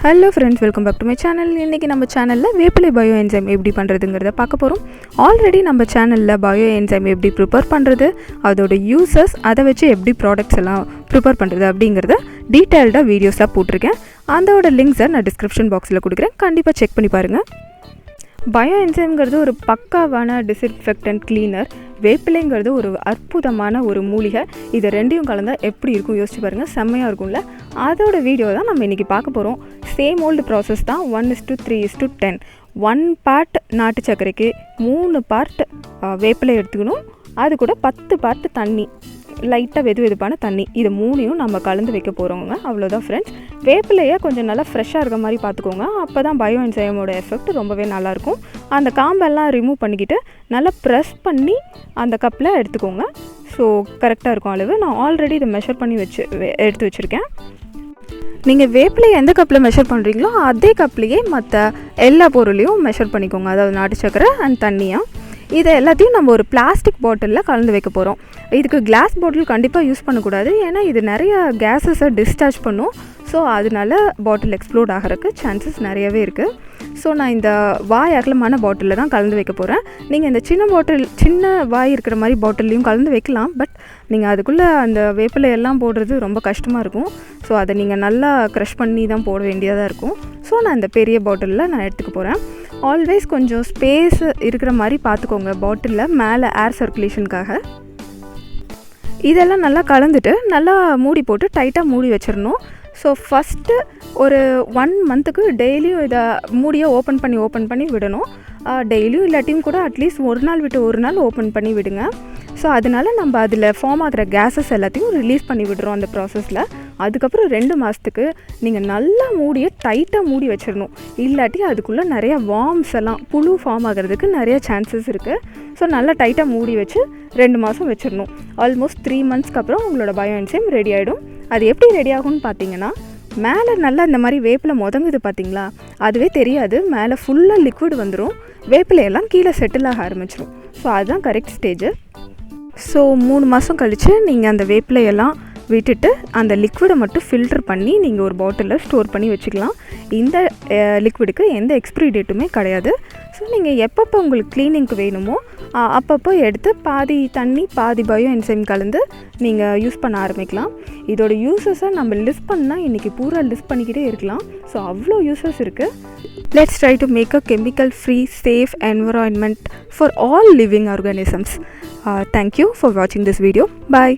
Hello friends, welcome back to my channel. இன்றைக்கி நம்ம சேனலில் வேப்பிலை பயோஎன்சைம் எப்படி பண்ணுறதுங்கிறத பார்க்க போகிறோம். ஆல்ரெடி நம்ம சேனலில் பயோஎன்சைம் எப்படி ப்ரிப்பேர் பண்ணுறது, அதோட யூசஸ், அதை வச்சு எப்படி ப்ராடக்ட்ஸ் எல்லாம் ப்ரிப்பேர் பண்ணுறது அப்படிங்கிறத டீட்டெயில்டாக வீடியோஸாக போட்டிருக்கேன். அதோட லிங்க்ஸை நான் டிஸ்கிரிப்ஷன் பாக்ஸில் கொடுக்குறேன், கண்டிப்பாக செக் பண்ணி பாருங்கள். பயோஎன்சைம்ங்கிறது ஒரு பக்காவான டிஸ்இன்ஃபெக்டன்ட் கிளீனர். வேப்பிலைங்கிறது ஒரு அற்புதமான ஒரு மூலிகை. இதை ரெண்டையும் கலந்தால் எப்படி இருக்கும் யோசிச்சு பாருங்கள், செம்மையாக இருக்கும்ல. அதோட வீடியோ தான் நம்ம இன்றைக்கி பார்க்க போகிறோம். சேம் ஓல்டு ப்ராசஸ் தான். 1:3:10. 1 பார்ட் நாட்டு சர்க்கரைக்கு 3 பார்ட் வேப்பிலை எடுத்துக்கணும். அது கூட 10 பார்ட் தண்ணி, லைட்டாக வெதுவெதுப்பான தண்ணி, இது 3ஐயும் நம்ம கலந்து வைக்க போகிறோங்க. அவ்வளோதான் ஃப்ரெண்ட்ஸ். வேப்பிலையை கொஞ்சம் நல்லா ஃப்ரெஷ்ஷாக இருக்க மாதிரி பார்த்துக்கோங்க. அப்போ தான் பயோஎன்சைமோட எஃபெக்ட் ரொம்பவே நல்லாயிருக்கும். அந்த காம்பெல்லாம் ரிமூவ் பண்ணிக்கிட்டு நல்லா ப்ரெஸ் பண்ணி அந்த கப்பில் எடுத்துக்கோங்க. ஸோ கரெக்டாக இருக்கும் அளவு. நான் ஆல்ரெடி இதை மெஷர் பண்ணி எடுத்து வச்சுருக்கேன். நீங்கள் வேப்பிலையை எந்த கப்பில் மெஷர் பண்ணுறீங்களோ அதே கப்லேயே மற்ற எல்லா பொருளையும் மெஷர் பண்ணிக்கோங்க. அதாவது நாட்டு சர்க்கரை அண்ட் தண்ணியாக. இதை எல்லாத்தையும் நம்ம ஒரு பிளாஸ்டிக் பாட்டிலில் கலந்து வைக்க போகிறோம். இதுக்கு கிளாஸ் பாட்டில் கண்டிப்பாக யூஸ் பண்ணக்கூடாது, ஏன்னா இது நிறைய கேஸஸை டிஸ்சார்ஜ் பண்ணும். ஸோ அதனால பாட்டில் எக்ஸ்ப்ளோட் ஆகிறதுக்கு சான்சஸ் நிறையவே இருக்குது. ஸோ நான் இந்த வாய் அகலமான பாட்டிலில் தான் கலந்து வைக்க போகிறேன். நீங்கள் இந்த சின்ன வாய் இருக்கிற மாதிரி பாட்டில்லையும் கலந்து வைக்கலாம். பட் நீங்கள் அதுக்குள்ளே அந்த வேப்பிலையெல்லாம் போடுறது ரொம்ப கஷ்டமாக இருக்கும். ஸோ அதை நீங்கள் நல்லா க்ரஷ் பண்ணி தான் போட வேண்டியதாக இருக்கும். ஸோ நான் இந்த பெரிய பாட்டிலில் நான் எடுத்துக்க போகிறேன். ஆல்வேஸ் கொஞ்சம் ஸ்பேஸ் இருக்கிற மாதிரி பார்த்துக்கோங்க பாட்டிலில், மேலே ஏர் சர்க்குலேஷனுக்காக. இதெல்லாம் நல்லா கலந்துட்டு நல்லா மூடி போட்டு டைட்டாக மூடி வச்சிடணும். ஸோ ஃபஸ்ட்டு ஒரு 1 மந்த்துக்கு டெய்லியும் இதை மூடியை ஓப்பன் பண்ணி விடணும். டெய்லியும் இல்லாட்டியும் கூட அட்லீஸ்ட் ஒரு நாள் விட்டு ஒரு நாள் ஓப்பன் பண்ணி விடுங்க. ஸோ அதனால நம்ம அதில் ஃபார்ம் ஆகிற கேஸஸ் எல்லாத்தையும் ரிலீஸ் பண்ணி விடுறோம் அந்த ப்ராசஸில். அதுக்கப்புறம் 2 மாதத்துக்கு நீங்கள் நல்லா மூடியை டைட்டாக மூடி வச்சிடணும். இல்லாட்டி அதுக்குள்ளே நிறைய வார்ம்ஸ் எல்லாம் புழு ஃபார்ம் ஆகிறதுக்கு நிறைய சான்சஸ் இருக்குது. ஸோ நல்லா டைட்டாக மூடி வச்சு 2 மாதம் வச்சிடணும். ஆல்மோஸ்ட் 3 மந்த்ஸ்க்கு அப்புறம் உங்களோட பயோஎன்சைம் ரெடி ஆகிடும். அது எப்படி ரெடி ஆகும்னு பார்த்தீங்கன்னா, மேலே நல்லா இந்த மாதிரி வேப்பிலை முதங்குது பார்த்தீங்களா, அதுவே தெரியாது. மேலே ஃபுல்லாக லிக்விட் வந்துடும். வேப்பிலையெல்லாம் கீழே செட்டில் ஆக ஆரம்பிச்சிடும். ஸோ அதுதான் கரெக்ட் ஸ்டேஜு. ஸோ 3 மாதம் கழித்து நீங்கள் அந்த வேப்பிலையெல்லாம் விட்டுட்டு அந்த லிக்விடை மட்டும் ஃபில்டர் பண்ணி நீங்கள் ஒரு பாட்டிலில் ஸ்டோர் பண்ணி வச்சுக்கலாம். இந்த லிக்விடுக்கு எந்த எக்ஸ்பிரி டேட்டுமே கிடையாது. ஸோ நீங்கள் எப்பப்போ உங்களுக்கு க்ளீனிங்க்கு வேணுமோ அப்பப்போ எடுத்து பாதி தண்ணி பாதி பயோஎன்சைம் கலந்து நீங்கள் யூஸ் பண்ண ஆரம்பிக்கலாம். இதோட யூசஸை நம்ம லிஸ்ட் பண்ணால் இன்றைக்கி பூரா லிஸ்ட் பண்ணிக்கிட்டே இருக்கலாம். ஸோ அவ்வளோ யூசஸ் இருக்குது. Let's try to make a chemical-free, safe environment for all living organisms. Thank you for watching this video. Bye.